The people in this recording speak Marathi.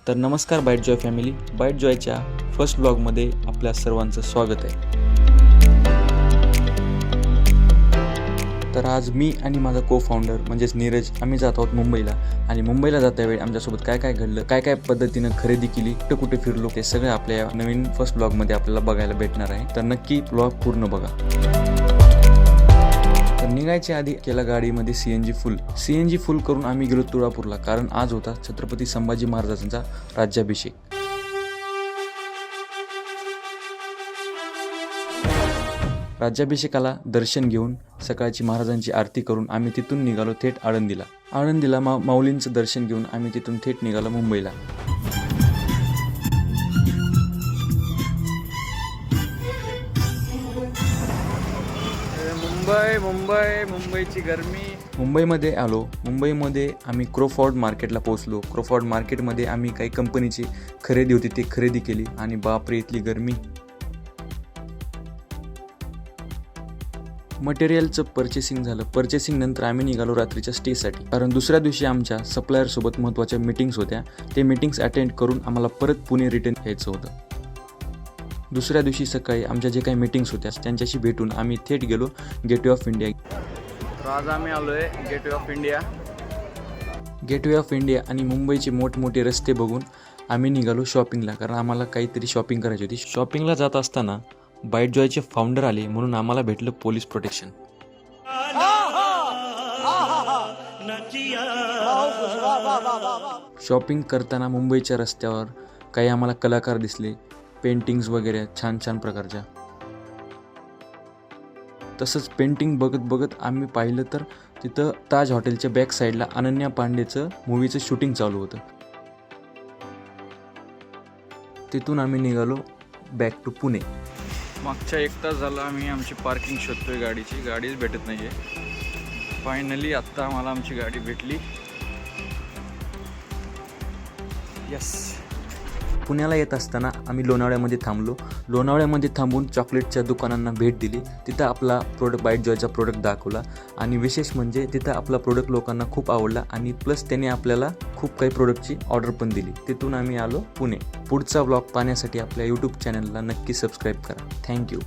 तर नमस्कार बाईट जॉय फॅमिली, बाईट जॉयच्या फर्स्ट ब्लॉगमध्ये आपल्या सर्वांचं स्वागत आहे. तर आज मी आणि माझा को फाउंडर म्हणजेच नीरज आम्ही जात आहोत मुंबईला. आणि मुंबईला जातावेळी आमच्यासोबत काय काय घडलं, काय काय पद्धतीनं खरेदी केली, कुठे कुठे फिरलो, ते सगळं आपल्या या नवीन फर्स्ट ब्लॉगमध्ये आपल्याला बघायला भेटणार आहे. तर नक्की ब्लॉग पूर्ण बघा. तर निघायच्या आधी केला गाडीमध्ये सीएनजी फुल करून आम्ही गेलो तुळापूरला, कारण आज होता छत्रपती संभाजी महाराजांचा राज्याभिषेक. राज्याभिषेकाला दर्शन घेऊन सकाळची महाराजांची आरती करून आम्ही तिथून निघालो थेट आळंदीला माऊलींचं दर्शन घेऊन आम्ही तिथून थेट निघालो मुंबईला. मुंबईची गरमी. मुंबईमध्ये आलो. मुंबईमध्ये आम्ही क्रोफोर्ड मार्केटला पोहोचलो. क्रोफोर्ड मार्केटमध्ये आम्ही काही कंपनीची खरेदी होती ती खरेदी केली. आणि बापरे, इथली गरमी. मटेरियलचं पर्चेसिंग झालं. पर्चेसिंग नंतर आम्ही निघालो रात्रीच्या स्टेसाठी, कारण दुसऱ्या दिवशी आमच्या सप्लायरसोबत महत्त्वाच्या मीटिंग्स होत्या. ते मीटिंग्स अटेंड करून आम्हाला परत पुणे रिटर्न यायचं होतं. दुसऱ्या दिवशी सकाळी आमच्या जे काही मीटिंग्स होत्या त्यांच्याशी भेटून आम्ही थेट गेलो गेटवे ऑफ इंडिया. तर आज आम्ही आलोय गेटवे ऑफ इंडिया आणि मुंबईचे मोठमोठे रस्ते बघून आम्ही निघालो शॉपिंगला, कारण आम्हाला काहीतरी शॉपिंग करायची होती. शॉपिंगला जात असताना बाईट जॉयचे फाउंडर आले, म्हणून आम्हाला भेटलं पोलीस प्रोटेक्शन. शॉपिंग करताना मुंबईच्या रस्त्यावर काही आम्हाला कलाकार दिसले, पेंटिंग्स वगैरे छान छान प्रकारच्या. तसंच पेंटिंग बघत आम्ही पाहिलं तर तिथं ताज हॉटेलच्या बॅक साईडला अनन्या पांडेचं मूवीचं शूटिंग चालू होतं. तिथून आम्ही निघालो बॅक टू पुणे. मागच्या 1 तास झाला आम्ही आमची पार्किंग शोधतोय. गाडीच भेटत नाहीये. फायनली आत्ता आम्हाला आमची गाडी भेटली. यस. पुण्याला येत असताना आम्ही लोणावळ्यामध्ये थांबलो. लोणावळ्यामध्ये थांबून चॉकलेटच्या दुकानांना भेट दिली. तिथं आपला बाईट जॉयचा प्रोडक्ट दाखवला. आणि विशेष म्हणजे तिथं आपला प्रोडक्ट लोकांना खूप आवडला. आणि प्लस त्याने आपल्याला खूप काही प्रोडक्टची ऑर्डर पण दिली. तिथून आम्ही आलो पुणे. पुढचा ब्लॉग पाहण्यासाठी आपल्या यूट्यूब चॅनलला नक्की सबस्क्राईब करा. थँक्यू.